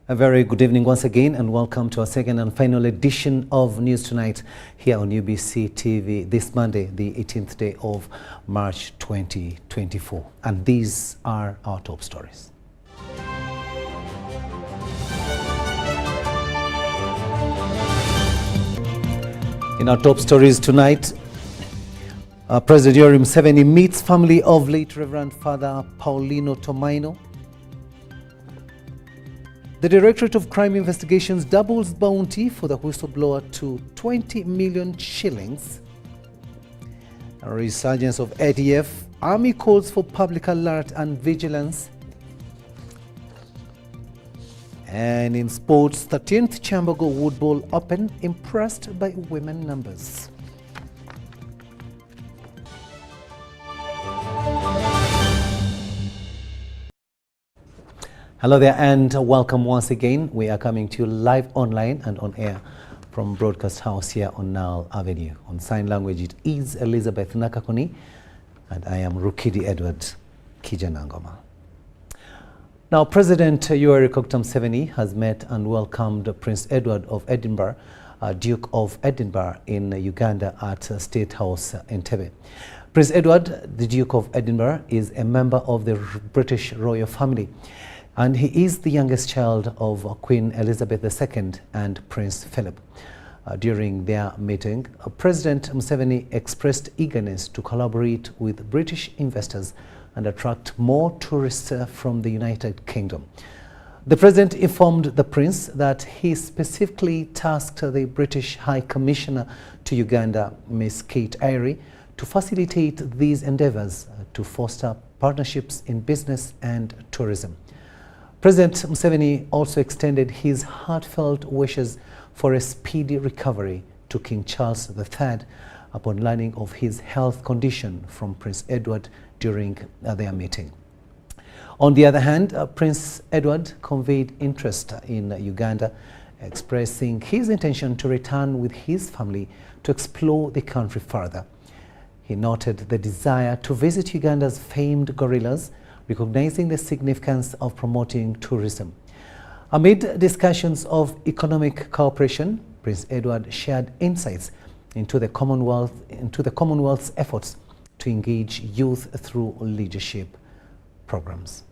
A very good evening once again, and welcome to our second and final edition of News Tonight here on UBC TV this Monday, the 18th day of March 2024. And these are our top stories. In our top stories tonight, President Yoweri Museveni meets family of late Reverend Father Paulino Tomaino. The Directorate of Crime Investigations doubles bounty for the whistleblower to 20 million shillings. A resurgence of ADF. Army calls for public alert and vigilance. And in sports, 13th Chambergo Wood Bowl Open impressed by women numbers. Hello there and welcome once again. We are coming to you live online and on air from Broadcast House here on Nile Avenue. On sign language it is Elizabeth Nakakuni and I am Rukidi Kiijananangoma. Now President Yoweri Museveni has met and welcomed Prince Edward of Edinburgh, Duke of Edinburgh in Uganda at State House Entebbe. Prince Edward, the Duke of Edinburgh, is a member of the British royal family. And he is the youngest child of Queen Elizabeth II and Prince Philip. During their meeting, President Museveni expressed eagerness to collaborate with British investors and attract more tourists from the United Kingdom. The President informed the Prince that he specifically tasked the British High Commissioner to Uganda, Ms. Kate Airy, to facilitate these endeavors to foster partnerships in business and tourism. President Museveni also extended his heartfelt wishes for a speedy recovery to King Charles III upon learning of his health condition from Prince Edward during their meeting. On the other hand, Prince Edward conveyed interest in Uganda, expressing his intention to return with his family to explore the country further. He noted the desire to visit Uganda's famed gorillas, recognizing the significance of promoting tourism. Amid discussions of economic cooperation, Prince Edward shared insights into the Commonwealth's efforts to engage youth through leadership programs.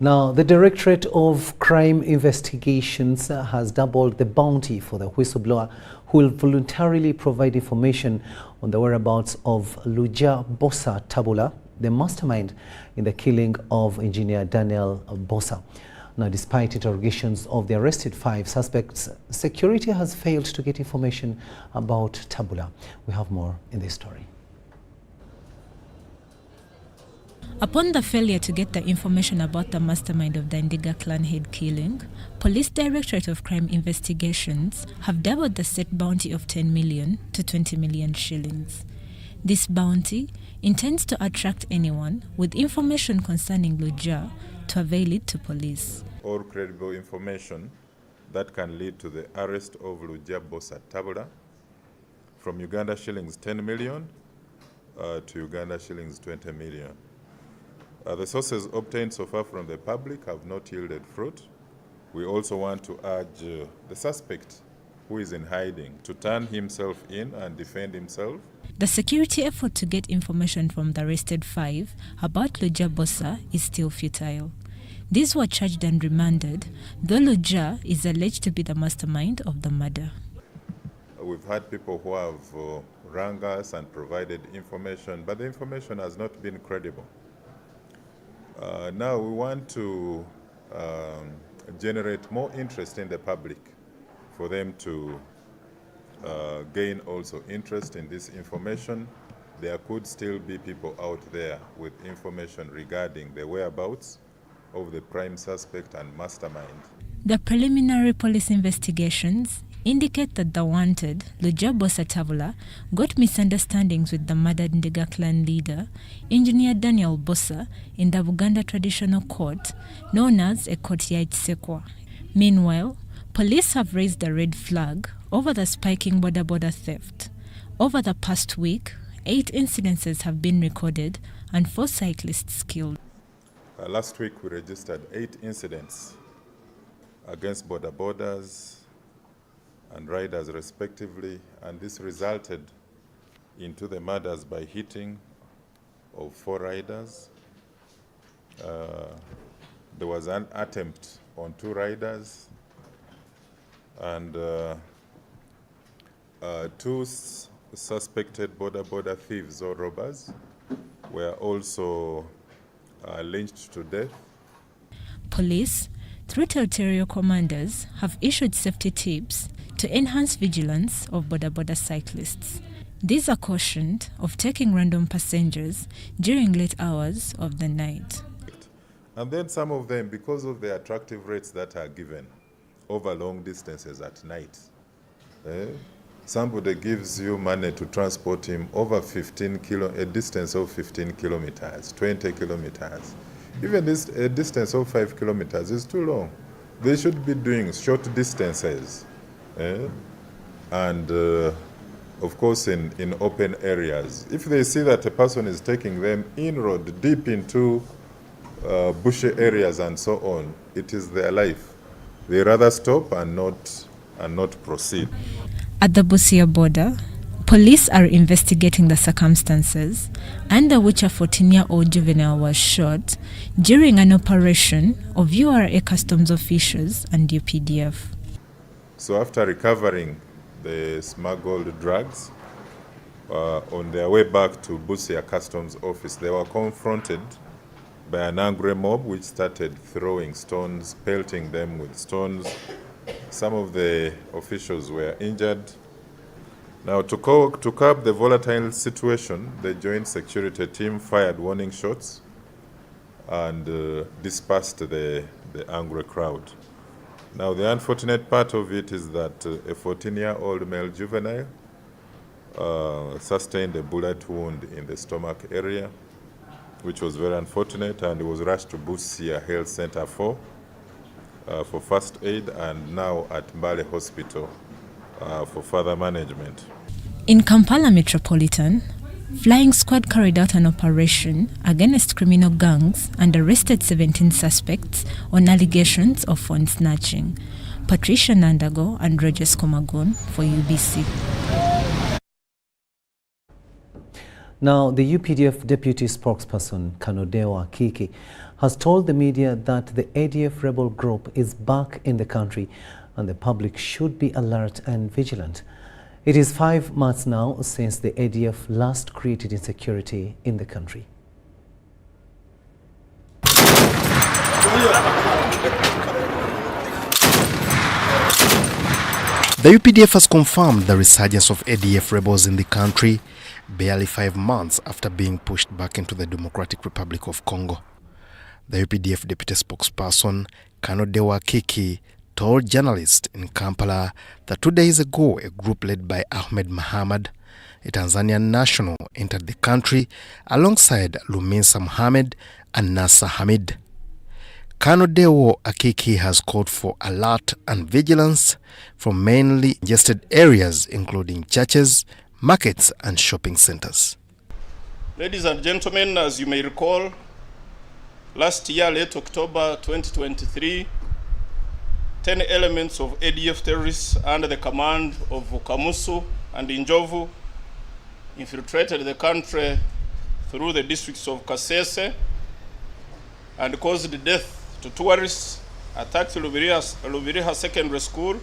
Now, the Directorate of Crime Investigations has doubled the bounty for the whistleblower who will voluntarily provide information on the whereabouts of Luja Bosa Tabula, the mastermind in the killing of engineer Daniel Bosa. Now, despite interrogations of the arrested 5 suspects, security has failed to get information about Tabula. We have more in this story. Upon the failure to get the information about the mastermind of the Ndiga clan head killing, Police Directorate of Crime Investigations have doubled the set bounty of 10 million to 20 million shillings. This bounty intends to attract anyone with information concerning Luja to avail it to police. All credible information that can lead to the arrest of Luja Bosa Tabula from Uganda shillings 10 million to Uganda shillings 20 million. The sources obtained so far from the public have not yielded fruit. We also want to urge the suspect who is in hiding to turn himself in and defend himself. The security effort to get information from the arrested 5 about Luja Bosa is still futile. These were charged and remanded, though Luja is alleged to be the mastermind of the murder. We've had people who have rang us and provided information, but the information has not been credible. Now we want to generate more interest in the public for them to gain also interest in this information. There could still be people out there with information regarding the whereabouts of the prime suspect and mastermind. The preliminary police investigations indicate that the wanted, Luja Bosa Tavula, got misunderstandings with the murdered Ndiga clan leader, Engineer Daniel Bosa, in the Uganda traditional court, known as a court ya Itsekwa. Meanwhile, police have raised a red flag over the spiking border theft. Over the past week, 8 incidences have been recorded and 4 cyclists killed. Last week we registered 8 incidents against borders and riders respectively, and this resulted into the murders by hitting of 4 riders. There was an attempt on 2 riders, and 2 suspected border thieves or robbers were also lynched to death. Police, through territorial commanders, have issued safety tips to enhance vigilance of border cyclists. These are cautioned of taking random passengers during late hours of the night. And then some of them, because of the attractive rates that are given over long distances at night, somebody gives you money to transport him over a distance of 15 kilometers, 20 kilometers. Even a distance of 5 kilometers is too long. They should be doing short distances. And of course in open areas. If they see that a person is taking them in-road, deep into bushy areas and so on, it is their life. They rather stop and not proceed. At the Busia border, police are investigating the circumstances under which a 14-year-old juvenile was shot during an operation of URA customs officials and UPDF. So after recovering the smuggled drugs, on their way back to Busia Customs Office, they were confronted by an angry mob which started throwing stones, pelting them with stones. Some of the officials were injured. Now, to curb the volatile situation, the joint security team fired warning shots and dispersed the angry crowd. Now, the unfortunate part of it is that a 14-year-old male juvenile sustained a bullet wound in the stomach area, which was very unfortunate, and he was rushed to Busia Health Center for first aid, and now at Mbale Hospital for further management. In Kampala Metropolitan, Flying Squad carried out an operation against criminal gangs and arrested 17 suspects on allegations of phone snatching. Patricia Nandago and Rogers Komagon for UBC. Now, the UPDF deputy spokesperson, Kanodewa Kiki, has told the media that the ADF rebel group is back in the country and the public should be alert and vigilant. It is 5 months now since the ADF last created insecurity in the country. The UPDF has confirmed the resurgence of ADF rebels in the country barely 5 months after being pushed back into the Democratic Republic of Congo. The UPDF deputy spokesperson, Kanodewa Kiki, told journalists in Kampala that 2 days ago a group led by Ahmed Mohamed, a Tanzanian national, entered the country alongside Lumisa Mohamed and Nasa Hamid. Kanodewa Akiki has called for alert and vigilance from mainly congested areas including churches, markets and shopping centers. Ladies and gentlemen, as you may recall, last year, late October 2023, 10 elements of ADF terrorists under the command of Kamusu and Injovu infiltrated the country through the districts of Kasese and caused death to tourists, attacked Lubiriha Secondary School,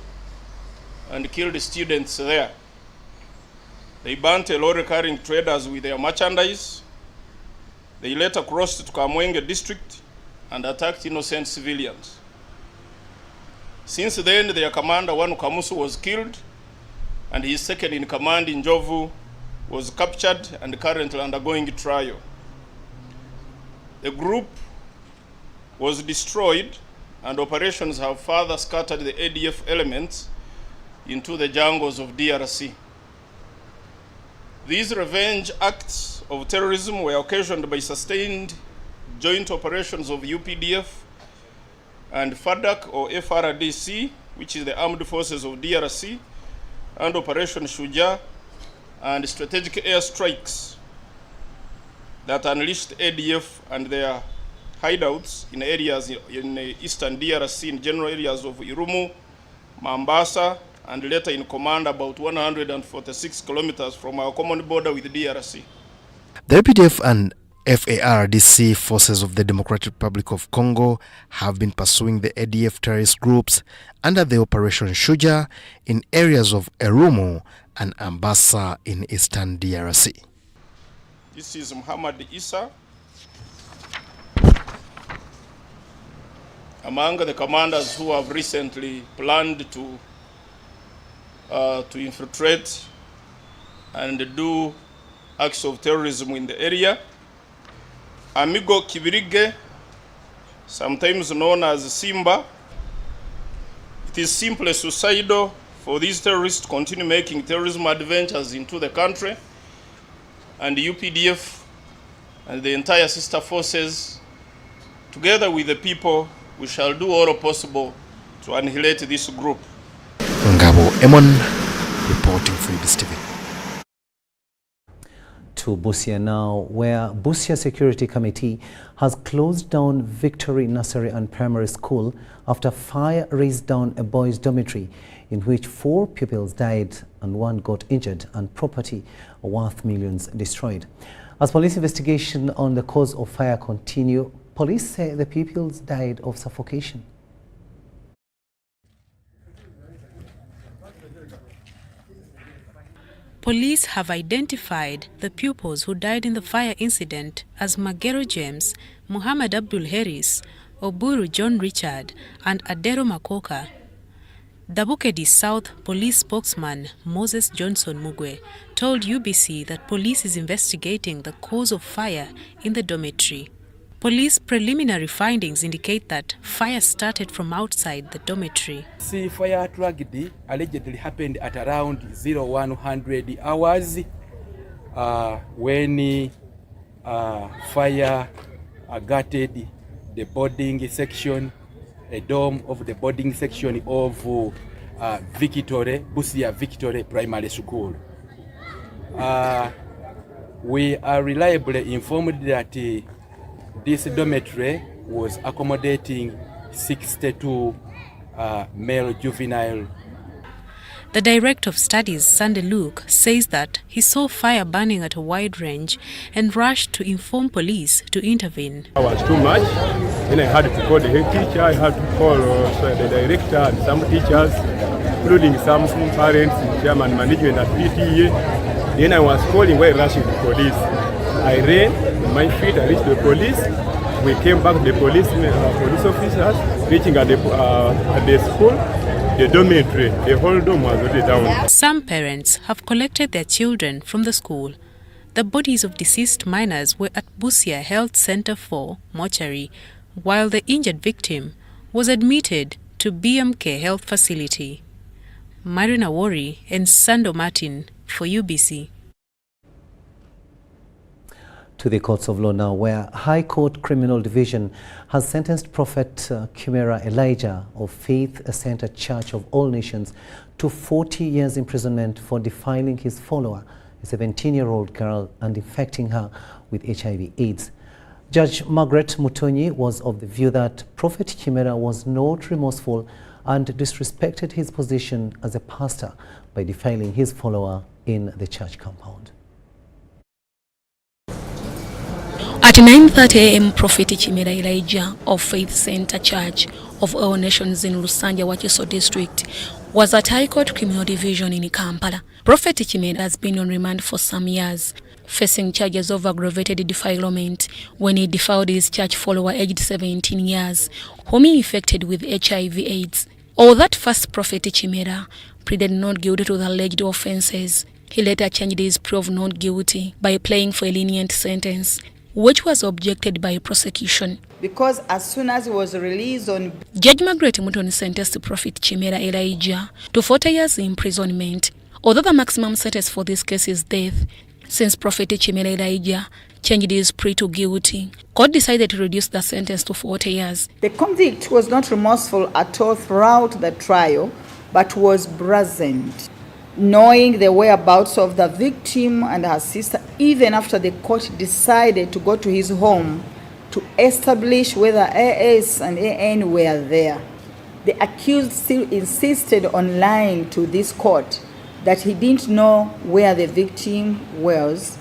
and killed students there. They burnt a lorry carrying traders with their merchandise. They later crossed to Kamwenge district and attacked innocent civilians. Since then, their commander, Wanu Kamusu, was killed, and his second in command, Injovu, was captured and currently undergoing trial. The group was destroyed, and operations have further scattered the ADF elements into the jungles of DRC. These revenge acts of terrorism were occasioned by sustained joint operations of UPDF and FARDC or FRDC, which is the armed forces of DRC, and Operation Shuja, and strategic airstrikes that unleashed ADF and their hideouts in areas in eastern DRC, in general areas of Irumu, Mambasa, and later in command about 146 kilometers from our common border with DRC. The UPDF and FARDC forces of the Democratic Republic of Congo have been pursuing the ADF terrorist groups under the Operation Shuja in areas of Irumu and Ambassa in eastern DRC. This is Muhammad Issa, among the commanders who have recently planned to infiltrate and do acts of terrorism in the area. Amigo Kibirige, sometimes known as Simba. It is simply suicidal for these terrorists to continue making terrorism adventures into the country, and the UPDF and the entire sister forces, together with the people, we shall do all possible to annihilate this group. Ngabo Emon, reporting for UBS TV. To Busia now, where Busia Security Committee has closed down Victory Nursery and Primary School after fire razed down a boys' dormitory in which 4 pupils died and 1 got injured and property worth millions destroyed. As police investigation on the cause of fire continue, police say the pupils died of suffocation. Police have identified the pupils who died in the fire incident as Magero James, Muhammad Abdul Harris, Oburu John Richard, and Adero Makoka. The Bukedi South Police spokesman Moses Johnson Mugwe told UBC that police is investigating the cause of fire in the dormitory. Police preliminary findings indicate that fire started from outside the dormitory. The fire tragedy allegedly happened at around 0100 hours when fire gutted the boarding section, a dome of the boarding section of Busia Victory Primary School. We are reliably informed that this dormitory was accommodating 62 male juvenile. The Director of Studies, Sunday Luke, says that he saw fire burning at a wide range and rushed to inform police to intervene. I was too much. Then I had to call the head teacher, I had to call the director and some teachers, including some parents, chairman, management at PTA. Then I was calling while rushing to police. I ran on my feet, I reached the police. We came back, the police officers, reaching at the school, the dormitory, the whole dome was already down. Some parents have collected their children from the school. The bodies of deceased minors were at Busia Health Center 4 mortuary, while the injured victim was admitted to BMK Health Facility. Marina Wari and Sando Martin for UBC. To the courts of law now, where High Court Criminal Division has sentenced Prophet Kimera Elijah of Faith Center Church of All Nations to 40 years imprisonment for defiling his follower, a 17-year-old girl, and infecting her with HIV/AIDS. Judge Margaret Mutonyi was of the view that Prophet Kimera was not remorseful and disrespected his position as a pastor by defiling his follower in the church compound. At 9:30 a.m., Prophet Kimera Elijah of Faith Center Church of All Nations in Lusanja, Wakiso District, was at High Court Criminal Division in Kampala. Prophet Kimera has been on remand for some years, facing charges of aggravated defilement when he defiled his church follower aged 17 years, whom he infected with HIV/AIDS. Although that first Prophet Kimera pleaded not guilty to the alleged offenses, he later changed his plea of not guilty by applying for a lenient sentence. which was objected by prosecution. Because as soon as he was released on... Judge Margaret Mutoni sentenced Prophet Chimera Elijah to 40 years imprisonment. Although the maximum sentence for this case is death, since Prophet Chimera Elijah changed his plea to guilty, court decided to reduce the sentence to 40 years. The convict was not remorseful at all throughout the trial, but was brazened, knowing the whereabouts of the victim and her sister, even after the court decided to go to his home to establish whether AS and AN were there. The accused still insisted on lying to this court that he didn't know where the victim was,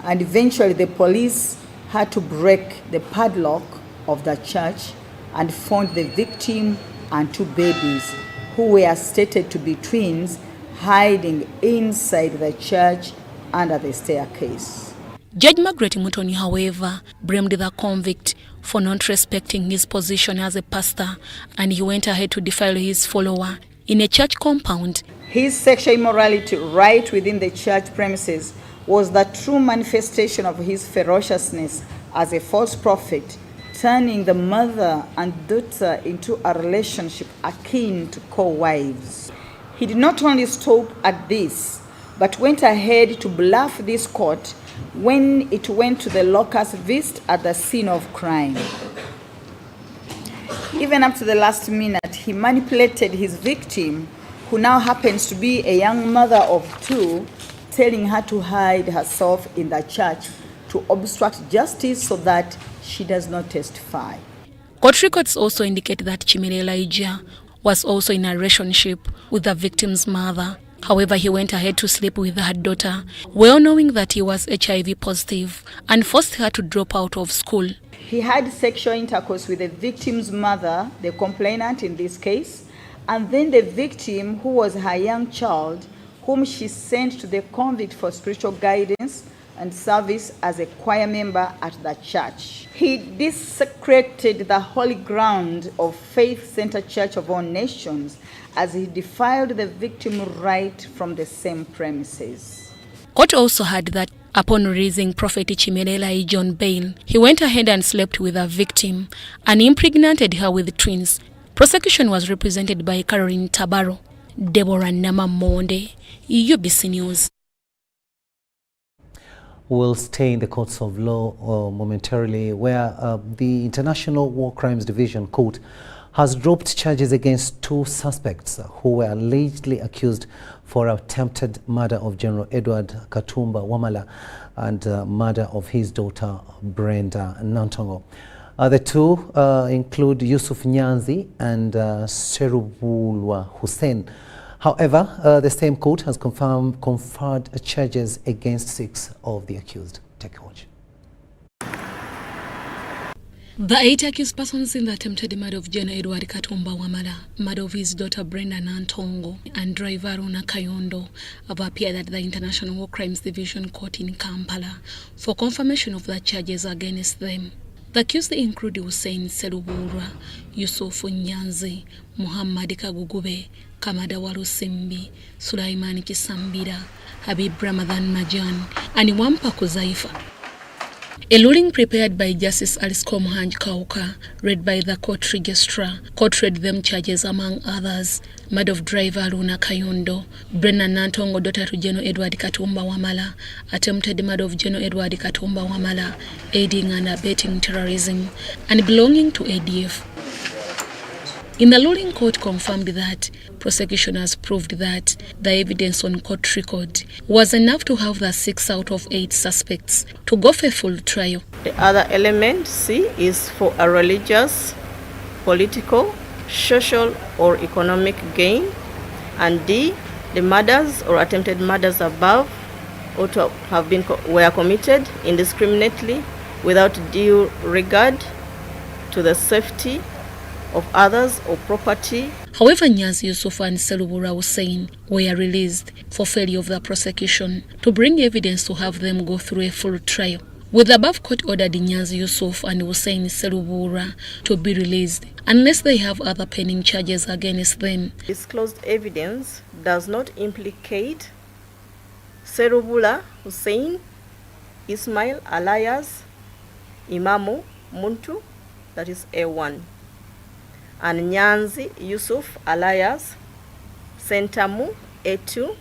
and eventually the police had to break the padlock of the church and found the victim and two babies, who were stated to be twins, hiding inside the church under the staircase. Judge Margaret Mutoni, however, blamed the convict for not respecting his position as a pastor, and he went ahead to defile his follower in a church compound. His sexual immorality right within the church premises was the true manifestation of his ferociousness as a false prophet, turning the mother and daughter into a relationship akin to co-wives. He did not only stop at this, but went ahead to bluff this court when it went to the locus visit at the scene of crime. Even up to the last minute, he manipulated his victim, who now happens to be a young mother of two, telling her to hide herself in the church to obstruct justice so that she does not testify. Court records also indicate that Chimera Elijah was also in a relationship with the victim's mother. However, he went ahead to sleep with her daughter, well knowing that he was HIV positive, and forced her to drop out of school. He had sexual intercourse with the victim's mother, the complainant in this case, and then the victim, who was her young child, whom she sent to the convict for spiritual guidance and service as a choir member at the church. He desecrated the holy ground of Faith Center Church of All Nations as he defiled the victim right from the same premises. Court also heard that upon releasing Prophet Chimera Elijah on bail, he went ahead and slept with a victim and impregnated her with twins. Prosecution was represented by Caroline Tabaro. Deborah Namamonde, UBC News. We'll stay in the courts of law momentarily, where the International War Crimes Division Court has dropped charges against two suspects who were allegedly accused for attempted murder of General Edward Katumba Wamala and murder of his daughter Brenda Nantongo. The two include Yusuf Nyanzi and Serubulwa Hussein. However, the same court has conferred charges against 6 of the accused. Take a watch. The 8 accused persons in the attempted murder of General Edward Katumba Wamala, murder of his daughter Brenda Nantongo, and driver Runa Kayondo have appeared at the International War Crimes Division Court in Kampala for confirmation of the charges against them. The accused include Hussein Serubulwa, Yusuf Nyanzi, Muhammad Kagugube, Kamada Warusimbi, Sulaiman Kisambira, Habib Ramadan Majan, and Wampa Kuzaifa. A ruling prepared by Justice Alisko Muhanj Kauka, read by the court registrar, court read them charges among others: murder of driver Runa Kayondo, Brenda Nantongo, daughter to General Edward Katumba Wamala, attempted murder of General Edward Katumba Wamala, aiding and abetting terrorism, and belonging to ADF. In the ruling, court confirmed that prosecution has proved that the evidence on court record was enough to have the 6 out of 8 suspects to go for a full trial. The other element, C, is for a religious, political, social or economic gain, and D, the murders or attempted murders above ought to have been were committed indiscriminately without due regard to the safety of others or property. However, Nyanzi Yusuf and Serubulwa Hussein were released for failure of the prosecution to bring evidence to have them go through a full trial. With the above court ordered Nyanzi Yusuf and Hussein Serubulwa to be released unless they have other pending charges against them. Disclosed evidence does not implicate Serubulwa Hussein, Ismail alias Imamu Muntu, that is A1, and Nyanzi Yusuf alias Sentamu A2.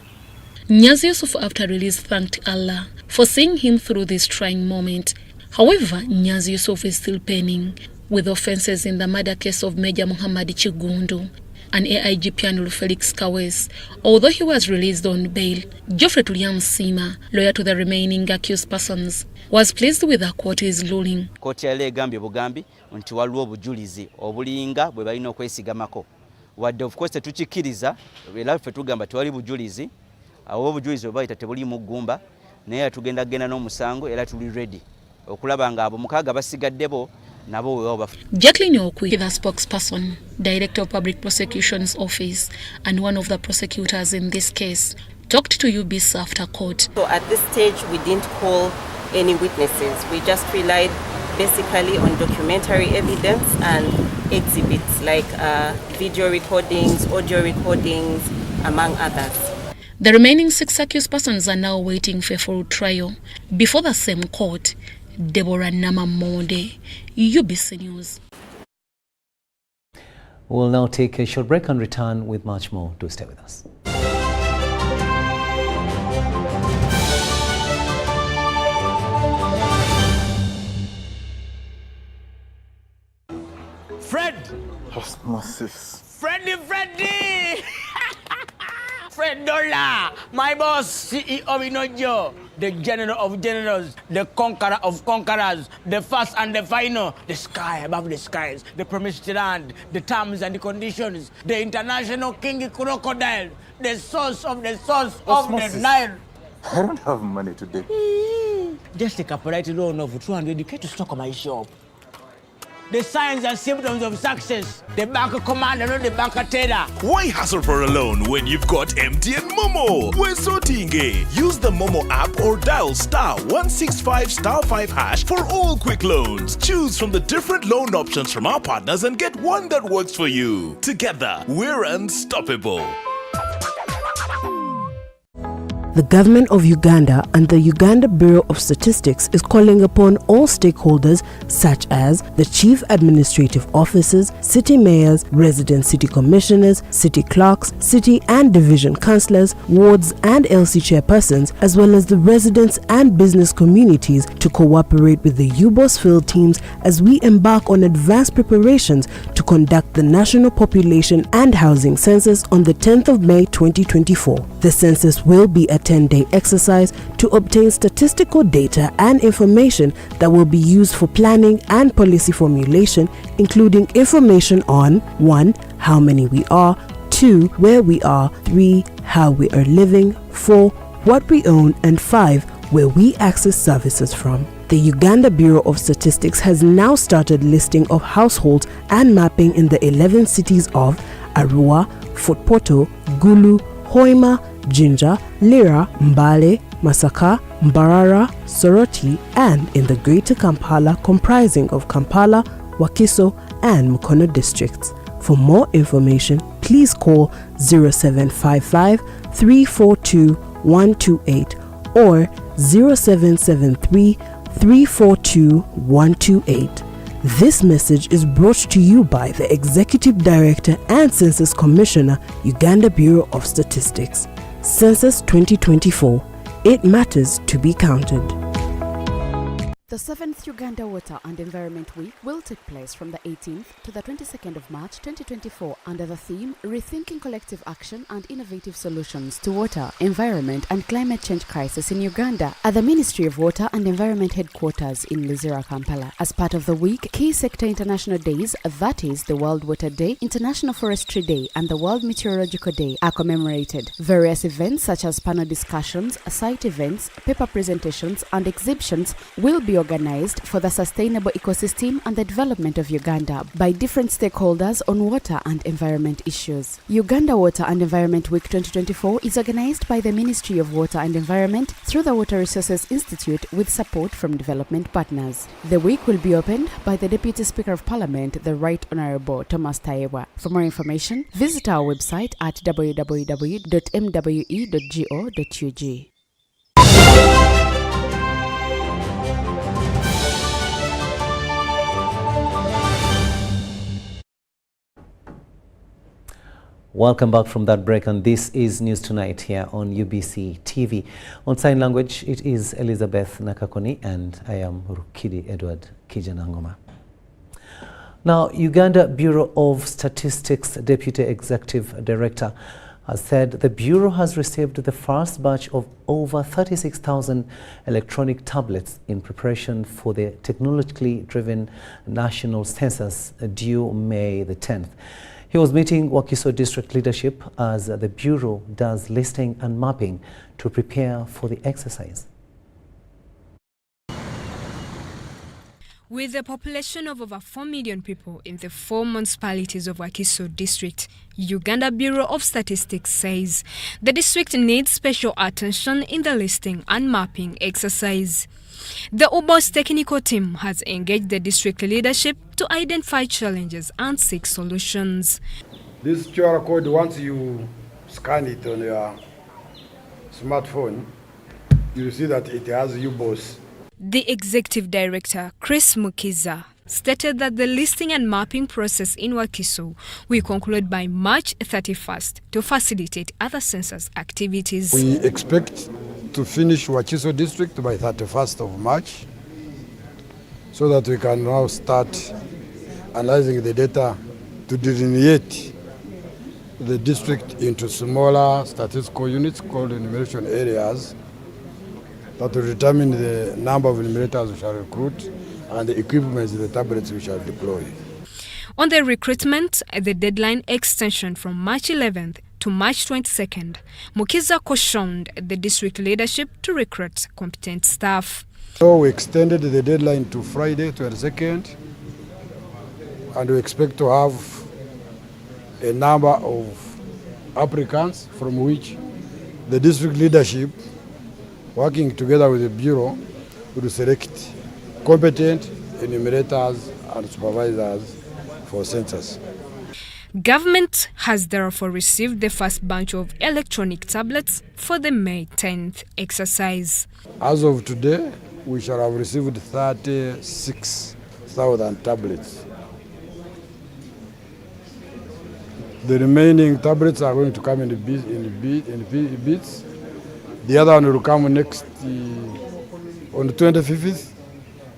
Nyazi Yusuf, after release, thanked Allah for seeing him through this trying moment. However, Nyazi Yusuf is still penning with offences in the murder case of Major Muhammad Chigundu and AIG Pianul Felix Kawes. Although he was released on bail, Geoffrey Tuliam Sima, lawyer to the remaining accused persons, was pleased with the court's ruling. Kooti yali egambye bugambi nti waliwo obujulizi obulinga bwe balina okwesigamako. Wadde of course tetukikkiriza era ffe tugamba tewali bujulizi, awo obujulizi bwe bayita tebuli mu ggumba, naye tugenda n'omusango era tuli ready okulaba nga abo mukaaga basigaddebo nabo weewo bafu. Jacqueline Okwi, the spokesperson, Director of Public Prosecution's Office and one of the prosecutors in this case, talked to UBS after court. So at this stage we didn't call any witnesses. We just relied basically on documentary evidence and exhibits like video recordings, audio recordings, among others. The remaining 6 accused persons are now waiting for a full trial before the same court. Deborah Namamonde, UBC News. We'll now take a short break and return with much more. Do stay with us. Fred! Osmosis. Freddy! Fred Dollar, my boss, CEO Inojo, the general of generals, the conqueror of conquerors, the first and the final, the sky above the skies, the promised land, the terms and the conditions, the international king crocodile, the source of the Osmosis. the Nile. I don't have money today. Just take a polite loan of 200k to stock on my shop. The signs and symptoms of success. The bank commander, not the bank teller. Why hassle for a loan when you've got MTN Momo? We're sorting. Use the Momo app or dial *165*5# for all quick loans. Choose from the different loan options from our partners and get one that works for you. Together, we're unstoppable. The government of Uganda and the Uganda Bureau of Statistics is calling upon all stakeholders such as the chief administrative officers, city mayors, resident city commissioners, city clerks, city and division councillors, wards and LC chairpersons, as well as the residents and business communities to cooperate with the UBOS field teams as we embark on advanced preparations to conduct the National Population and Housing Census on the 10th of May 2024. The census will be a 10-day exercise to obtain statistical data and information that will be used for planning and policy formulation, including information on 1. How many we are, 2. Where we are, 3. How we are living, 4. What we own, and 5. Where we access services from. The Uganda Bureau of Statistics has now started listing of households and mapping in the 11 cities of Arua, Fort Portal, Gulu, Hoima, Jinja, Lira, Mbale, Masaka, Mbarara, Soroti, and in the Greater Kampala comprising of Kampala, Wakiso, and Mukono districts. For more information, please call 0755 342 128 or 0773 342 128. This message is brought to you by the Executive Director and Census Commissioner, Uganda Bureau of Statistics. Census 2024. It matters to be counted. The 7th Uganda Water and Environment Week will take place from the 18th to the 22nd of March 2024 under the theme Rethinking Collective Action and Innovative Solutions to Water, Environment and Climate Change Crisis in Uganda at the Ministry of Water and Environment Headquarters in Luzira, Kampala. As part of the week, key sector international days, that is the World Water Day, International Forestry Day and the World Meteorological Day are commemorated. Various events such as panel discussions, site events, paper presentations and exhibitions will be organized for the sustainable ecosystem and the development of Uganda by different stakeholders on water and environment issues. Uganda Water and Environment Week 2024 is organized by the Ministry of Water and Environment through the Water Resources Institute with support from development partners. The week will be opened by the Deputy Speaker of Parliament, the Right Honourable Thomas Tayewa. For more information, visit our website at www.mwe.go.ug. Welcome back from that break, and this is News Tonight here on UBC TV. On sign language, it is Elizabeth Nakakoni, and I am Rukidi Kiijananangoma. Now, Uganda Bureau of Statistics Deputy Executive Director has said the Bureau has received the first batch of over 36,000 electronic tablets in preparation for the technologically driven national census due May the 10th. He was meeting Wakiso district leadership as the Bureau does listing and mapping to prepare for the exercise. With a population of over 4 million people in the 4 municipalities of Wakiso district, Uganda Bureau of Statistics says the district needs special attention in the listing and mapping exercise. The UBOS technical team has engaged the district leadership to identify challenges and seek solutions. This QR code, once you scan it on your smartphone, you see that it has UBOS. The executive director, Chris Mukiza, stated that the listing and mapping process in Wakiso will conclude by March 31st to facilitate other census activities. We expect to finish Wakiso district by 31st of March so that we can now start analyzing the data to delineate the district into smaller statistical units called enumeration areas that will determine the number of enumerators we shall recruit and the equipment, the tablets we shall deploy. On the recruitment, the deadline extension from March 11th to March 22nd, Mukiza cautioned the district leadership to recruit competent staff. So we extended the deadline to Friday, 22nd, and we expect to have a number of applicants from which the district leadership, working together with the Bureau, will select competent enumerators and supervisors for census. Government has therefore received the first batch of electronic tablets for the May 10th exercise. As of today, we shall have received 36,000 tablets. The remaining tablets are going to come in bits. The other one will come next on the 25th.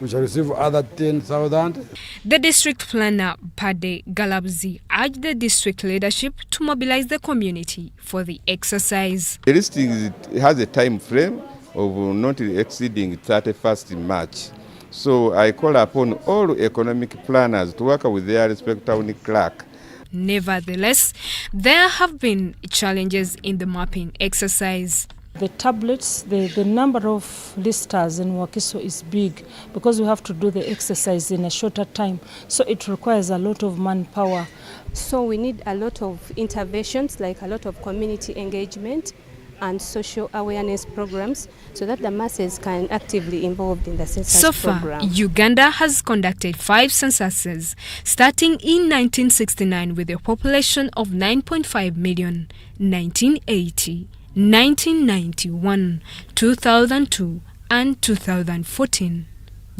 We shall receive other 10,000. The district planner, Pade Galabzi, urged the district leadership to mobilize the community for the exercise. The listing has a time frame of not exceeding 31st March. So I call upon all economic planners to work with their respective town clerk. Nevertheless, there have been challenges in the mapping exercise. The tablets, the number of listers in Wakiso is big because we have to do the exercise in a shorter time. So it requires a lot of manpower. So we need a lot of interventions, like a lot of community engagement and social awareness programs so that the masses can actively involved in the census program. So far, Uganda has conducted 5 censuses, starting in 1969 with a population of 9.5 million, 1980. 1991, 2002 and 2014.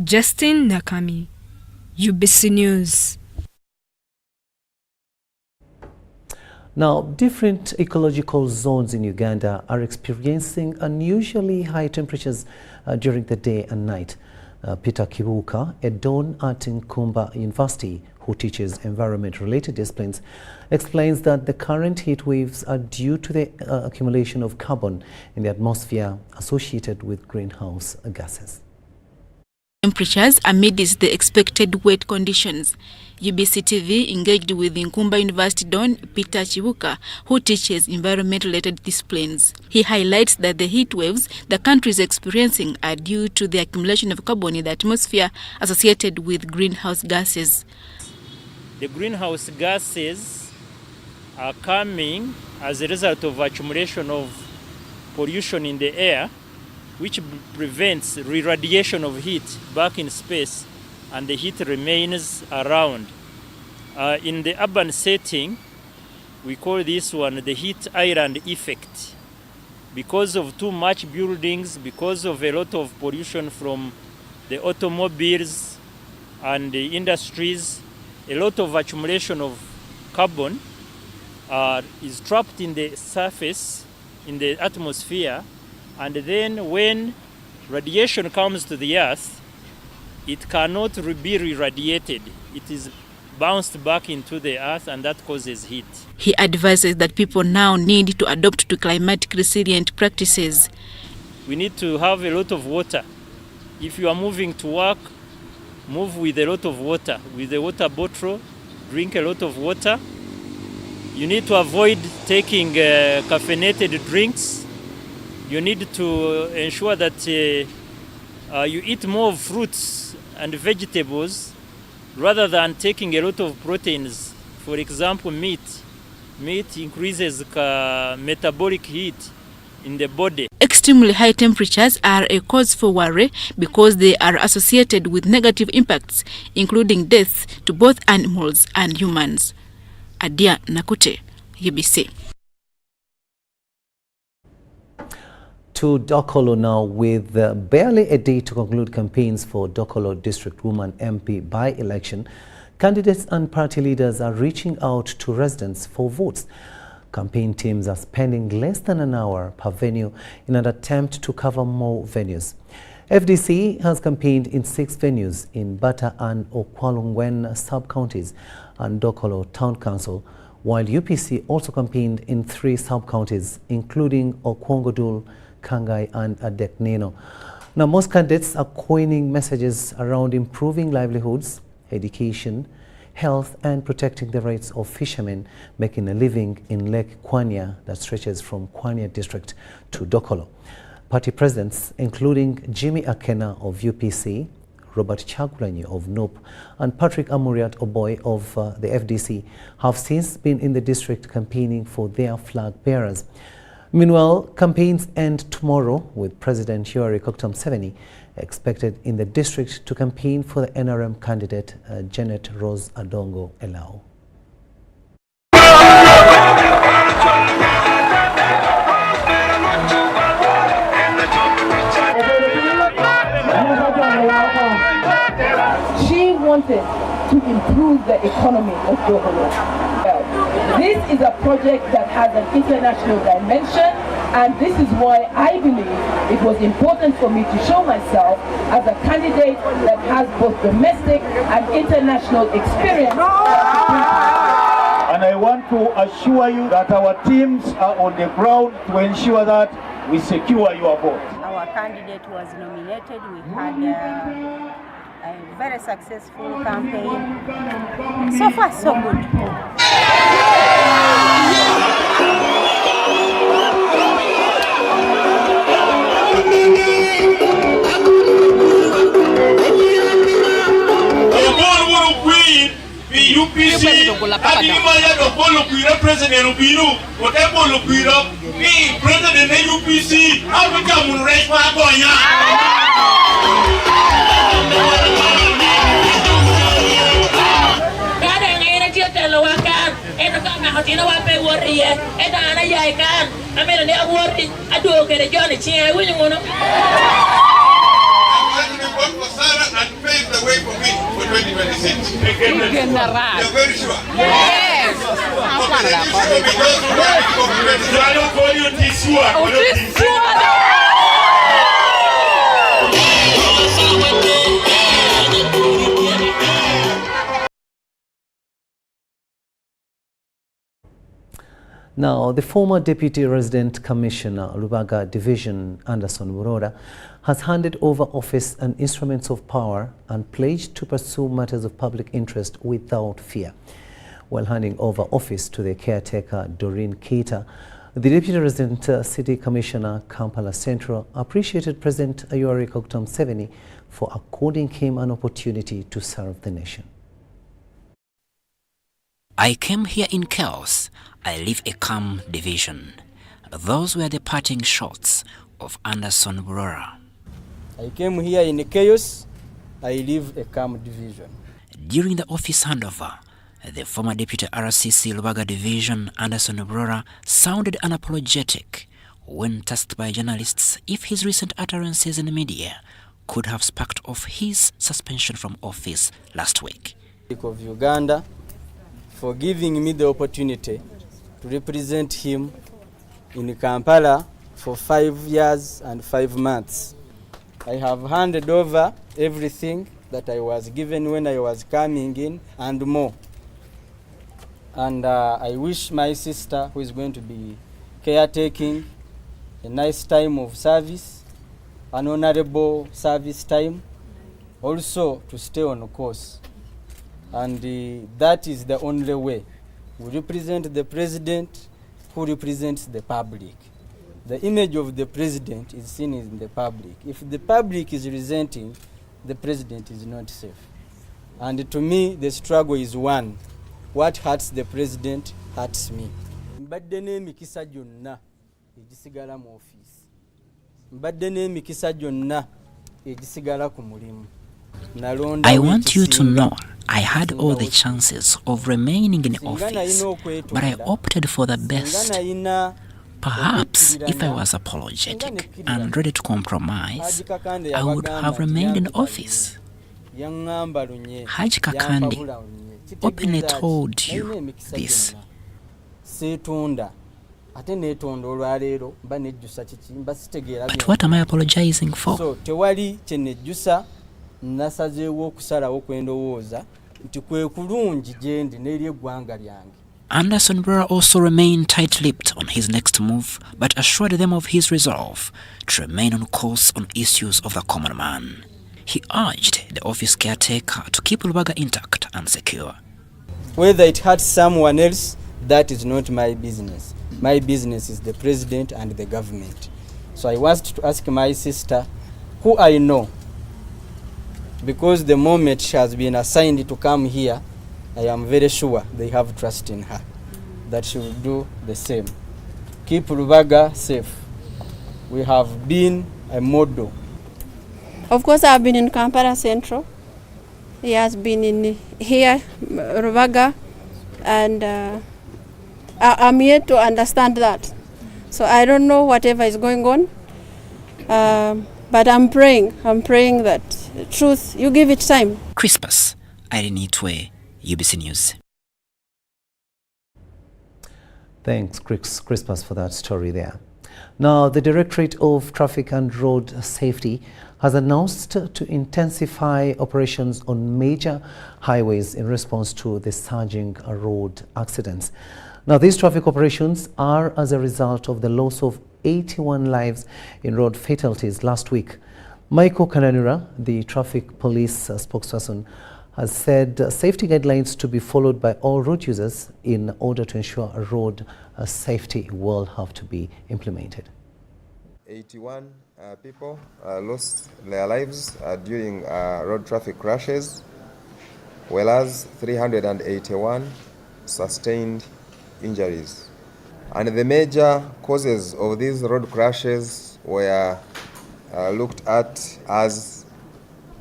Justin Nakami, UBC News. Now, different ecological zones in Uganda are experiencing unusually high temperatures during the day and night. Peter Kibuka, a don at Nkumba University who teaches environment-related disciplines, explains that the current heat waves are due to the accumulation of carbon in the atmosphere associated with greenhouse gases. Temperatures amidst the expected wet conditions. UBC TV engaged with Nkumba University don Peter Kibuka, who teaches environment-related disciplines. He highlights that the heat waves the country is experiencing are due to the accumulation of carbon in the atmosphere associated with greenhouse gases. The greenhouse gases are coming as a result of accumulation of pollution in the air, which prevents re-radiation of heat back in space, and the heat remains around. In the urban setting, we call this one the heat island effect. Because of too much buildings, because of a lot of pollution from the automobiles and the industries, a lot of accumulation of carbon is trapped in the surface, in the atmosphere, and then when radiation comes to the earth, it cannot be re-radiated. It is bounced back into the earth, and that causes heat. He advises that people now need to adopt to climatic resilient practices. We need to have a lot of water. If you are moving to work, move with a lot of water. With a water bottle, drink a lot of water. You need to avoid taking caffeinated drinks. You need to ensure that you eat more fruits and vegetables rather than taking a lot of proteins. For example, meat. Meat increases metabolic heat in the body. Extremely high temperatures are a cause for worry because they are associated with negative impacts, including death to both animals and humans. Adia Nakute, UBC. To Dokolo now, with barely a day to conclude campaigns for Dokolo District Woman MP by-election, candidates and party leaders are reaching out to residents for votes. Campaign teams are spending less than an hour per venue in an attempt to cover more venues. FDC has campaigned in 6 venues in Bata and Okwalungwen sub-counties and Dokolo Town Council, while UPC also campaigned in 3 sub-counties, including Okwongodul, Kangai and Adekneno. Now, most candidates are coining messages around improving livelihoods, education, health and protecting the rights of fishermen making a living in Lake Kwanya that stretches from Kwanya district to Dokolo. Party presidents, including Jimmy Akena of UPC, Robert Chagulanyi of NOP, and Patrick Amuriat Oboy of the FDC, have since been in the district campaigning for their flag bearers. Meanwhile, campaigns end tomorrow with President Yoweri Museveni expected in the district to campaign for the NRM candidate Janet Rose Adongo Elau. She wanted to improve the economy of Dokolo. This is a project that has an international dimension, and this is why I believe it was important for me to show myself as a candidate that has both domestic and international experience. And I want to assure you that our teams are on the ground to ensure that we secure your vote. Our candidate was nominated. We had a very successful campaign. So far, so good. UPC, Adimaya Dokolo Kuira President Ubinu, whatever Kuira, me President UPC, Africa will raise my boya. And pave the way for me for 2026. You're very sure? Yes. Now, the former Deputy Resident Commissioner, Lubaga Division, Anderson Burora, has handed over office and instruments of power and pledged to pursue matters of public interest without fear. While handing over office to the caretaker, Doreen Keita, the Deputy Resident City Commissioner, Kampala Central, appreciated President Yoweri Museveni for according him an opportunity to serve the nation. I came here in chaos. I live a calm division. Those were the parting shots of Anderson Burora. I came here in chaos. I live a calm division. During the office handover, the former Deputy RCC Lubaga Division, Anderson Burora, sounded unapologetic when tasked by journalists if his recent utterances in the media could have sparked off his suspension from office last week. Of Uganda for giving me the opportunity to represent him in Kampala for 5 years and 5 months. I have handed over everything that I was given when I was coming in and more. And I wish my sister, who is going to be caretaking, a nice time of service, an honorable service time, also to stay on course. And that is the only way. We represent the president who represents the public. The image of the president is seen in the public. If the public is resenting, the president is not safe. And to me, the struggle is one. What hurts the president hurts me. Mbadde n'emikisa gyonna egisigala mu office. Mbadde n'emikisa gyonna egisigala ku mulimu. I want you to know I had all the chances of remaining in office, but I opted for the best. Perhaps if I was apologetic and ready to compromise, I would have remained in office. Haji Kakande openly told you this. But what am I apologizing for? Anderson Brora also remained tight-lipped on his next move, but assured them of his resolve to remain on course on issues of the common man. He urged the office caretaker to keep Lubaga intact and secure. Whether it hurts someone else, that is not my business. My business is the president and the government. So I was to ask my sister, who I know, because the moment she has been assigned to come here, I am very sure they have trust in her, that she will do the same. Keep Lubaga safe. We have been a model. Of course, I've been in Kampala Central. He has been in here, Lubaga, and I'm yet to understand that. So I don't know whatever is going on, but I'm praying that truth, you give it time. Crispus, Irene Itwe, UBC News. Thanks, Crispus, for that story there. Now, the Directorate of Traffic and Road Safety has announced to intensify operations on major highways in response to the surging road accidents. Now, these traffic operations are as a result of the loss of 81 lives in road fatalities last week. Michael Kananura, the traffic police spokesperson, has said safety guidelines to be followed by all road users in order to ensure road safety will have to be implemented. 81 people lost their lives during road traffic crashes, whereas 381 sustained injuries. And the major causes of these road crashes were looked at as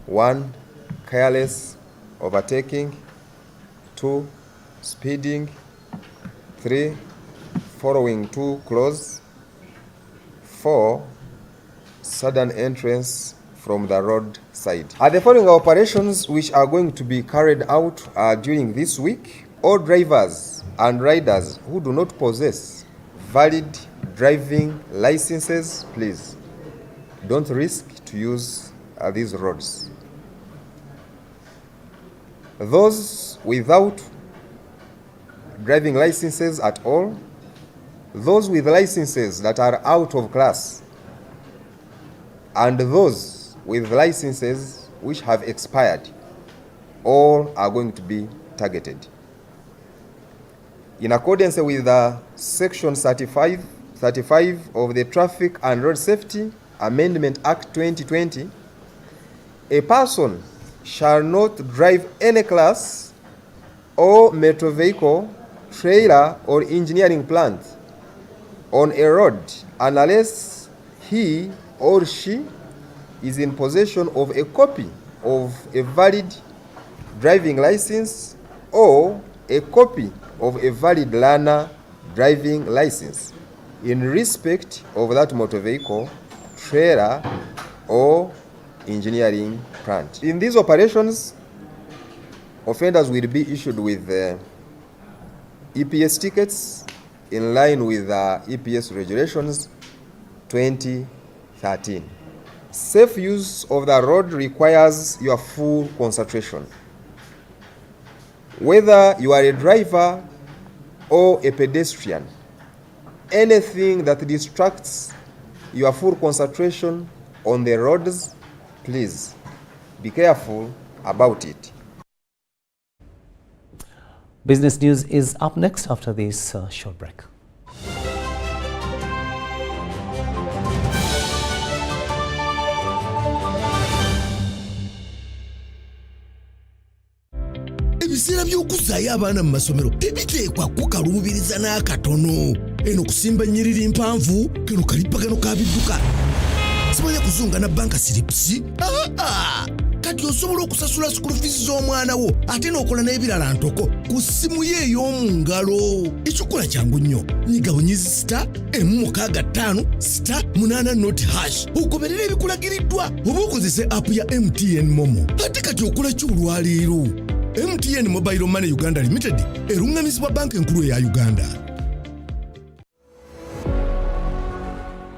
1, careless overtaking, 2, speeding, 3, following too close, 4, sudden entrance from the road side. The following operations which are going to be carried out during this week: all drivers and riders who do not possess valid driving licenses, please don't risk to use these roads. Those without driving licenses at all, those with licenses that are out of class, and those with licenses which have expired, all are going to be targeted. In accordance with Section 35 of the Traffic and Road Safety Amendment Act 2020, a person shall not drive any class or motor vehicle, trailer or engineering plant on a road unless he or she is in possession of a copy of a valid driving license or a copy of a valid learner driving license in respect of that motor vehicle, trailer or engineering plant. In these operations, offenders will be issued with EPS tickets in line with the EPS regulations 2013. Safe use of the road requires your full concentration. Whether you are a driver or a pedestrian, anything that distracts your full concentration on the roads, please be careful about it. Business news is up next after this short break. Ebisera by'okuzaayo abaana mu masomero tebiteekwa kukaluubiriza n'akatono. Eno kusimba nnyiriri mpanvu kano kalippagano ka bidduka. Simanya kuzunga na banka siripsi. Kati osobola okusasula school fees z'omwana wo ate n'okola n'ebirala ntoko ku ssimu ye ey'omu ngalo. Ekikola kyangu nnyo. Nyiga bunyizi *165*8 ogoberera ebikulagiriddwa oba okozese app ya MTN Momo. Ate kati okola ki olwaleero? MTN Mobile Money Uganda Limited erungamizibwa banka enkulu eya Uganda.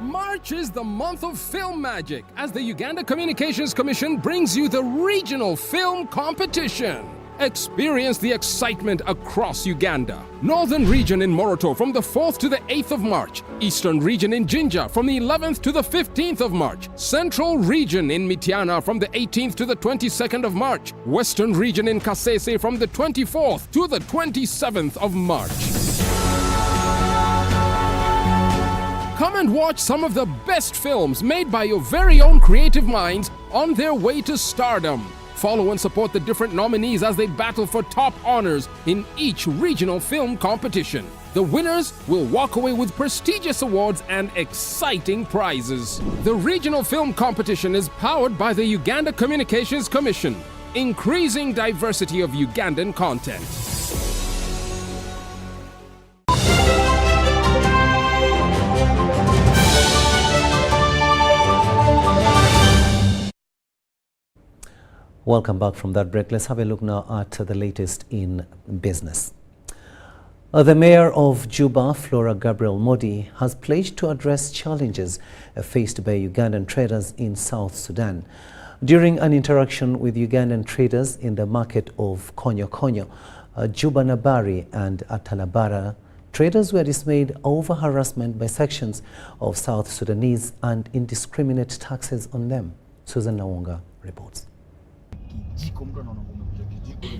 March is the month of film magic as the Uganda Communications Commission brings you the regional film competition. Experience the excitement across Uganda. Northern region in Moroto from the 4th to the 8th of March. Eastern region in Jinja from the 11th to the 15th of March. Central region in Mitiana from the 18th to the 22nd of March. Western region in Kasese from the 24th to the 27th of March. Come and watch some of the best films made by your very own creative minds on their way to stardom. Follow and support the different nominees as they battle for top honors in each regional film competition. The winners will walk away with prestigious awards and exciting prizes. The regional film competition is powered by the Uganda Communications Commission, increasing diversity of Ugandan content. Welcome back from that break. Let's have a look now at the latest in business. The mayor of Juba, Flora Gabriel Modi, has pledged to address challenges faced by Ugandan traders in South Sudan. During an interaction with Ugandan traders in the market of Konyo Konyo, Juba Nabari and Atalabara, traders were dismayed over harassment by sections of South Sudanese and indiscriminate taxes on them. Susan Nawonga reports.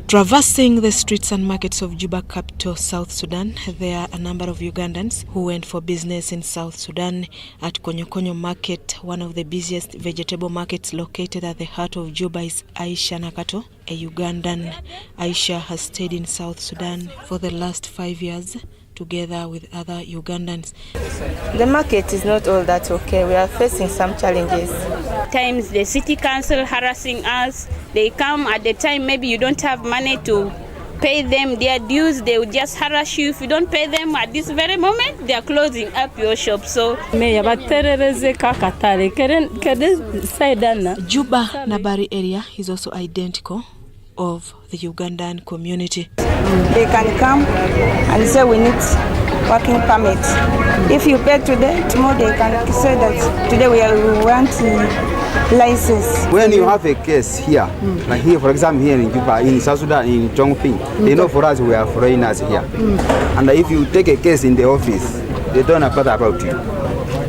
Traversing the streets and markets of Juba capital, South Sudan, there are a number of Ugandans who went for business in South Sudan at Konyo Konyo Market. One of the busiest vegetable markets located at the heart of Juba is Aisha Nakato, a Ugandan. Aisha has stayed in South Sudan for the last 5 years, together with other Ugandans. The market is not all that okay. We are facing some challenges. Times the city council harassing us. They come at the time maybe you don't have money to pay them their dues. They will just harass you. If you don't pay them at this very moment, they are closing up your shop. So Juba Nabari area is also identical of the Ugandan community. They can come and say we need working permit. If you pay today, tomorrow they can say that today we want license. When you have a case here, like here, for example, here in Juba, in South Sudan, in Chongping, they know for us we are foreigners here. And if you take a case in the office, they don't know further about you.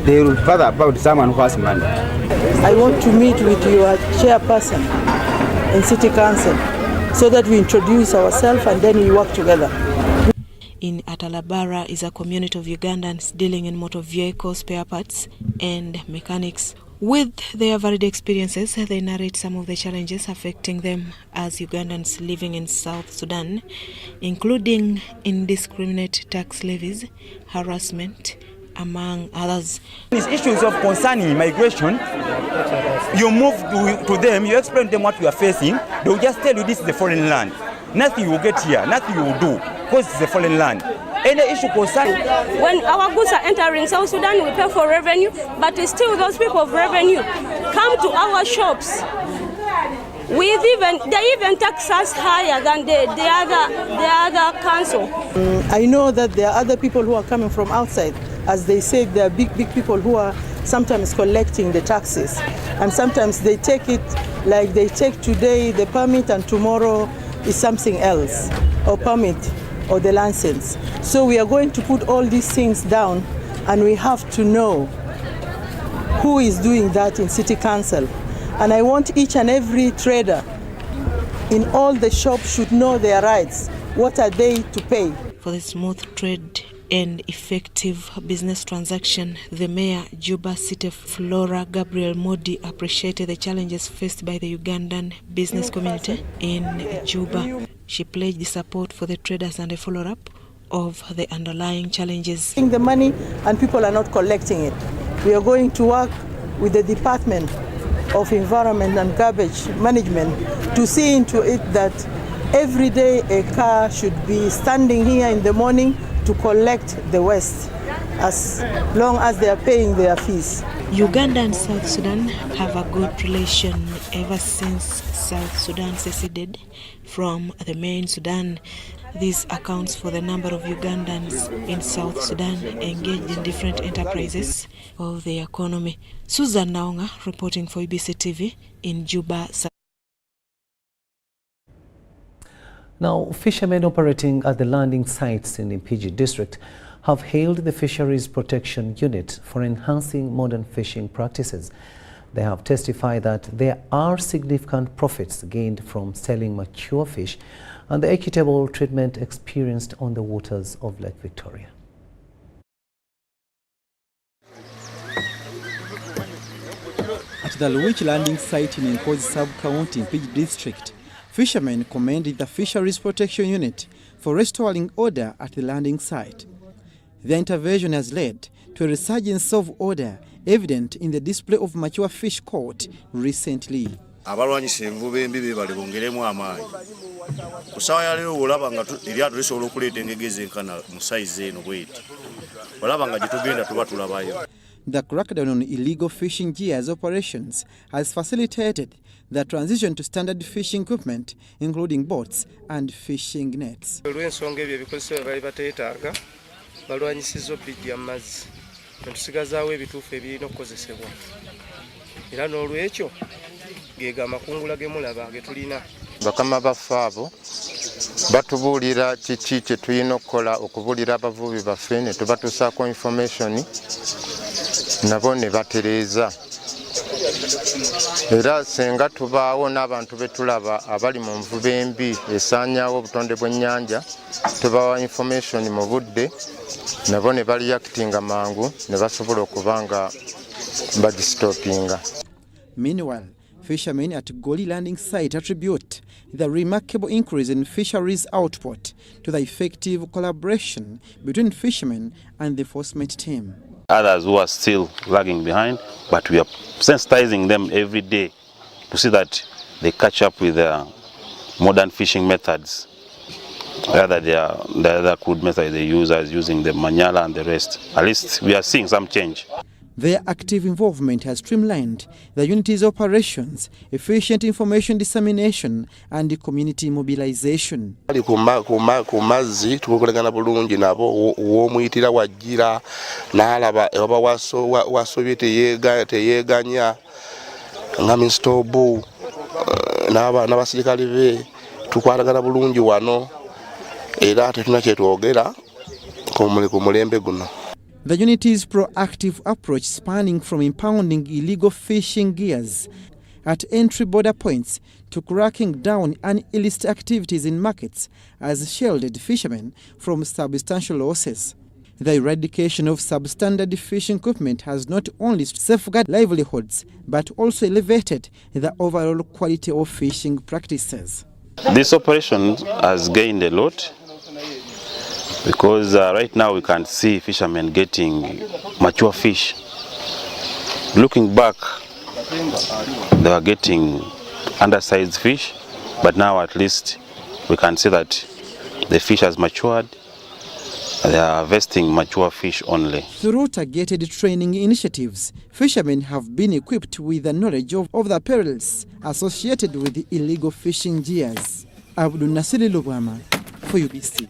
They will further about someone who has money. I want to meet with your chairperson in City Council so that we introduce ourselves and then we work together. In Atalabara is a community of Ugandans dealing in motor vehicle spare parts and mechanics. With their varied experiences, they narrate some of the challenges affecting them as Ugandans living in South Sudan, including indiscriminate tax levies, harassment, among others. These issues of concerning migration, you move to them, you explain to them what you are facing, they will just tell you this is a foreign land. Nothing you will get here, nothing you will do, because it's a foreign land. Any issue concerning... When our goods are entering South Sudan, we pay for revenue, but still those people of revenue come to our shops They even tax us higher than the other council. I know that there are other people who are coming from outside. As they say, there are big people who are sometimes collecting the taxes. And sometimes they take it like they take today the permit and tomorrow is something else, or permit or the license. So we are going to put all these things down, and we have to know who is doing that in City Council. And I want each and every trader in all the shops should know their rights. What are they to pay? For the smooth trade and effective business transaction, the Mayor, Juba City Flora Gabriel Modi, appreciated the challenges faced by the Ugandan business community in Juba. She pledged support for the traders and a follow-up of the underlying challenges. The money and people are not collecting it. We are going to work with the Department of Environment and Garbage Management to see into it that every day a car should be standing here in the morning to collect the waste, as long as they are paying their fees. Uganda and South Sudan have a good relation ever since South Sudan seceded from the main Sudan. This accounts for the number of Ugandans in South Sudan engaged in different enterprises of the economy. Susan Naonga reporting for UBC TV in Juba. Now, fishermen operating at the landing sites in Impigi district have hailed the Fisheries Protection Unit for enhancing modern fishing practices. They have testified that there are significant profits gained from selling mature fish and the equitable treatment experienced on the waters of Lake Victoria. At the Luwich landing site in Nkozi sub-county in Impigi district, fishermen commended the Fisheries Protection Unit for restoring order at the landing site. Their intervention has led to a resurgence of order evident in the display of mature fish caught recently. Abalwanyisa envubu embi bali bongeremu amaanyi. Kusawa ya leo olaba nga eryato lisobola okuleeta engege ezenkana mu size eno bweti. Olaba nga gitugenda tuba tulabayo. The crackdown on illegal fishing gears operations has facilitated the transition to standard fishing equipment, including boats and fishing nets. Olw'ensonga ebyo ebikozesebwa bali bateetaaga balwanyisizza obbijja amazzi ne tusigazaawo ebituufu ebirina okukozesebwa. Era n'olwekyo geega amakungula ge mulaba ge tulina. Bakama baffe abo batubuulira kiki kye tulina okukola okubuulira abavubi baffe ne tubatuusaako information nabo ne batereeza. Era senga tubaawo n'abantu betulaba abali mu nvubu embi esaanyaawo obutonde bw'ennyanja tubawa information mu budde nabo ne baliyakitinga mangu ne basobola okuba nga bagistopinga. Meanwhile, fishermen at Goli landing site attribute the remarkable increase in fisheries output to the effective collaboration between fishermen and the enforcement team. Others who are still lagging behind, but we are sensitizing them every day to see that they catch up with their modern fishing methods. Rather, the other crude methods they use as using the manyala and the rest. At least we are seeing some change. Their active involvement has streamlined the unity's operations, efficient information dissemination and community mobilization. Ku mazzi tukolagana bulungi nabo w'omuyitira wajjira n'alaba oba wasobye teyeeganya nga Mr. Obu n'abasirikale be tukwatagana bulungi wano era tetulina kye twogera ku mulembe guno. The unity's proactive approach spanning from impounding illegal fishing gears at entry border points to cracking down on illicit activities in markets has shielded fishermen from substantial losses. The eradication of substandard fishing equipment has not only safeguarded livelihoods but also elevated the overall quality of fishing practices. This operation has gained a lot, because right now we can see fishermen getting mature fish. Looking back, they were getting undersized fish, but now at least we can see that the fish has matured They are harvesting mature fish only. Through targeted training initiatives, fishermen have been equipped with the knowledge of the perils associated with the illegal fishing gears. Abdul Nasiri Lubwama for UBC.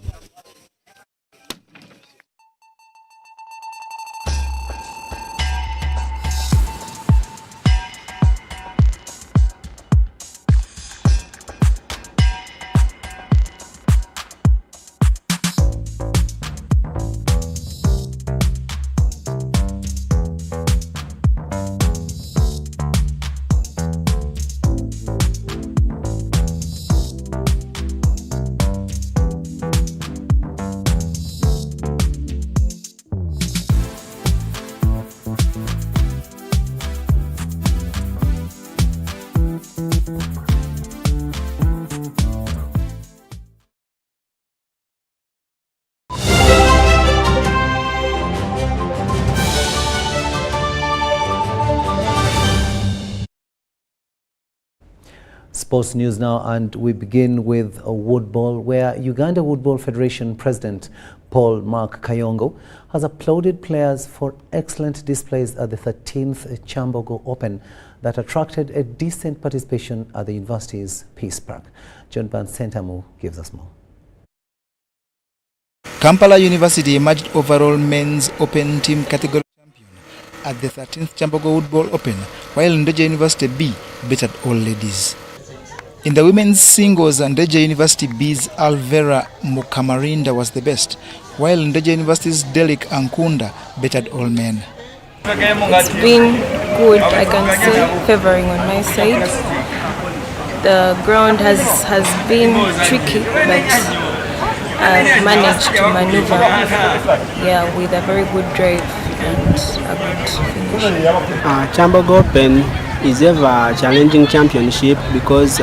Sports news now, and we begin with woodball, where Uganda Woodball Federation President Paul Mark Kayongo has applauded players for excellent displays at the 13th Chambogo Open that attracted a decent participation at the university's Peace Park. John Van Sentamu gives us more. Kampala University emerged overall men's open team category champion at the 13th Chambogo Woodball Open, while Ndeje University B bettered all ladies. In the women's singles, Ndeje University B's Alvera Mukamarinda was the best, while Ndeje University's Delik Ankunda bettered all men. It's been good, I can say, favoring on my side. The ground has been tricky, but I've managed to maneuver with a very good drive and a good finish. Chambogo Open is ever a challenging championship because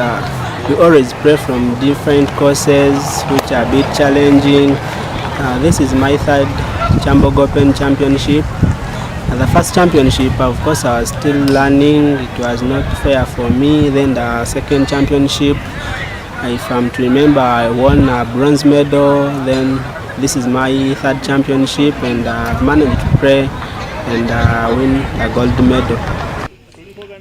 we always play from different courses which are a bit challenging. This is my third Chambogo Open championship. The first championship, of course, I was still learning. It was not fair for me. Then the second championship, if I'm to remember, I won a bronze medal. Then this is my third championship, and I've managed to play and win a gold medal.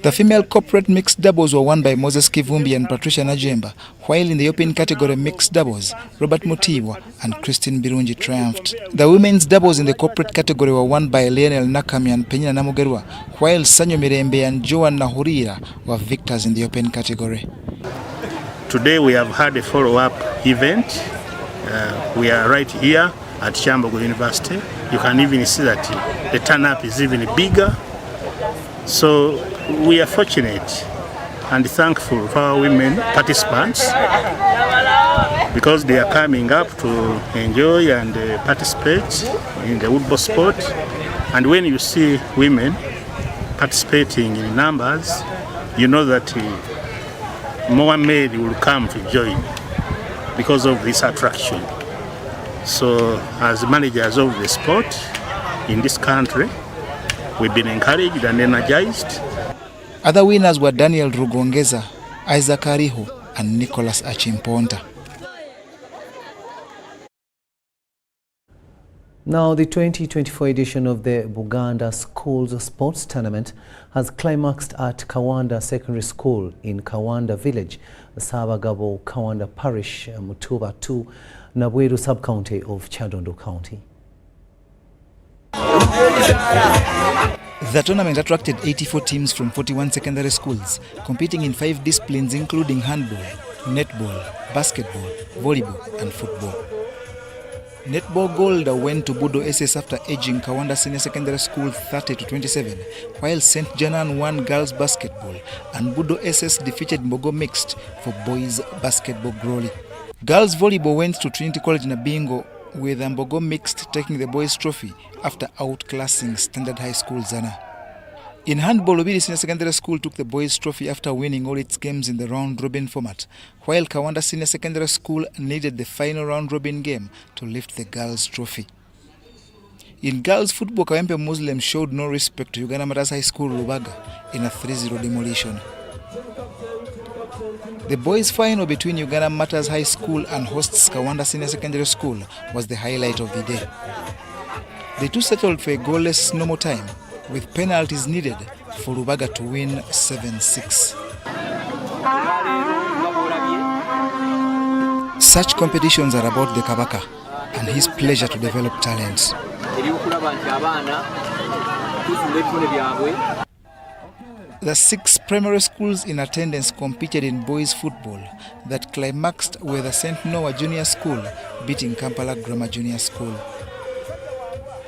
The female corporate mixed doubles were won by Moses Kivumbi and Patricia Najemba, while in the open category mixed doubles, Robert Mutibwa and Christine Birungi triumphed. The women's doubles in the corporate category were won by Lionel Nakami and Penyina Namugerwa, while Sanyo Mirembe and Joan Nahurira were victors in the open category. Today we have had a follow-up event. We are right here at Chambogo University. You can even see that the turn-up is even bigger. So we are fortunate and thankful for our women participants because they are coming up to enjoy and participate in the woodball sport. And when you see women participating in numbers, you know that more men will come to join because of this attraction. So as managers of the sport in this country, we've been encouraged and energized. Other winners were Daniel Rugongeza, Isaac Ariho, and Nicholas Achimponta. Now, the 2024 edition of the Buganda Schools Sports Tournament has climaxed at Kawanda Secondary School in Kawanda Village, Sabagabo, Kawanda Parish, Mutuba 2, Nabweru Sub-County of Chadondo County. The tournament attracted 84 teams from 41 secondary schools, competing in 5 disciplines including handball, netball, basketball, volleyball and football. Netball gold went to Budo SS after edging Kawanda Senior Secondary School 30-27, while St. Janan won girls basketball and Budo SS defeated Mbogo Mixed for boys basketball glory. Girls volleyball went to Trinity College Nabingo, with Mbogo Mixed taking the boys trophy after outclassing Standard High School Zana. In handball, Obiri Senior Secondary School took the boys trophy after winning all its games in the round-robin format, while Kawanda Senior Secondary School needed the final round-robin game to lift the girls' trophy. In girls' football, Kawempe Muslim showed no respect to Uganda Matters High School Lubaga in a 3-0 demolition. The boys' final between Ugandan Matters High School and hosts Kawanda Senior Secondary School was the highlight of the day. The two settled for a goalless normal time, with penalties needed for Rubaga to win 7-6. Such competitions are about the Kabaka and his pleasure to develop talents. The 6 primary schools in attendance competed in boys' football that climaxed with the St. Noah Junior School beating Kampala Grammar Junior School.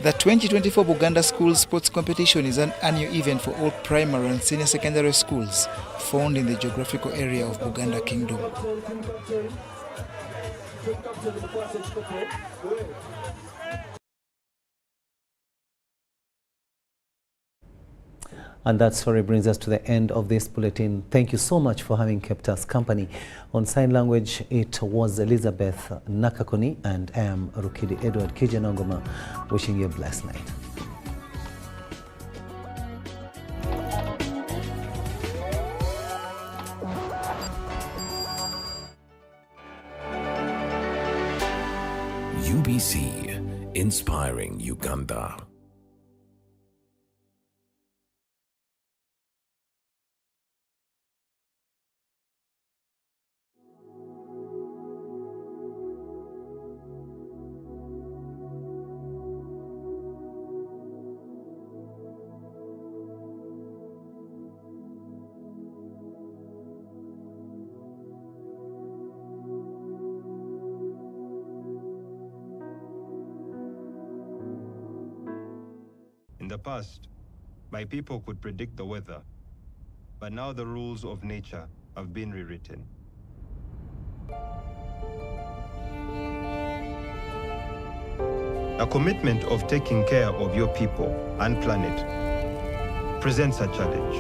The 2024 Buganda School Sports Competition is an annual event for all primary and senior secondary schools found in the geographical area of Buganda Kingdom. And that story brings us to the end of this bulletin. Thank you so much for having kept us company. On sign language, it was Elizabeth Nakakoni, and I am Rukidi Kiijananangoma, wishing you a blessed night. UBC, inspiring Uganda. In the past, my people could predict the weather, but now the rules of nature have been rewritten. A commitment of taking care of your people and planet presents a challenge.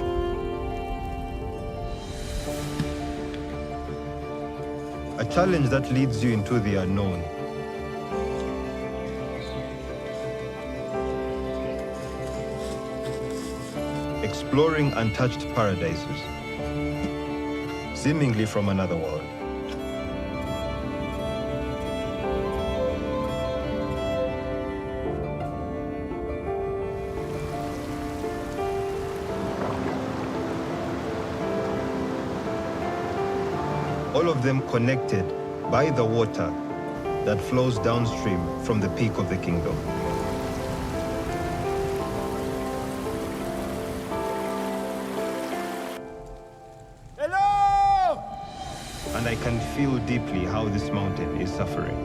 A challenge that leads you into the unknown. Exploring untouched paradises, seemingly from another world. All of them connected by the water that flows downstream from the peak of the kingdom. And I can feel deeply how this mountain is suffering.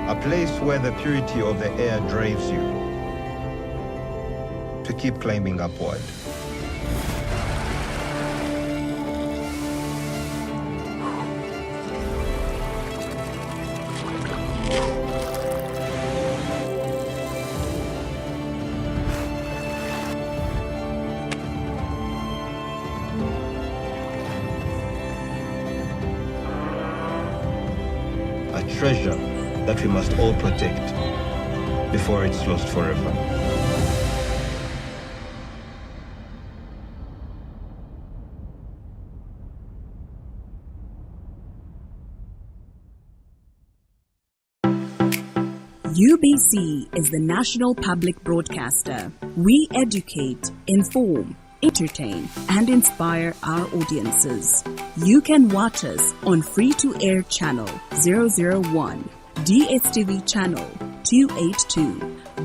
A place where the purity of the air drives you to keep climbing upward. A treasure that we must all protect before it's lost forever. UBC is the national public broadcaster. We educate, inform, entertain, and inspire our audiences. You can watch us on free-to-air channel 001, DSTV channel 282,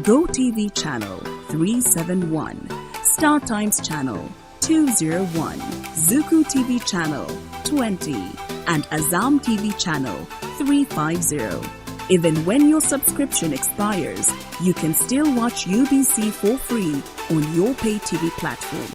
GoTV channel 371, Star Times channel 201, Zuku TV channel 20, and Azam TV channel 350. Even when your subscription expires, you can still watch UBC for free on your pay TV platform.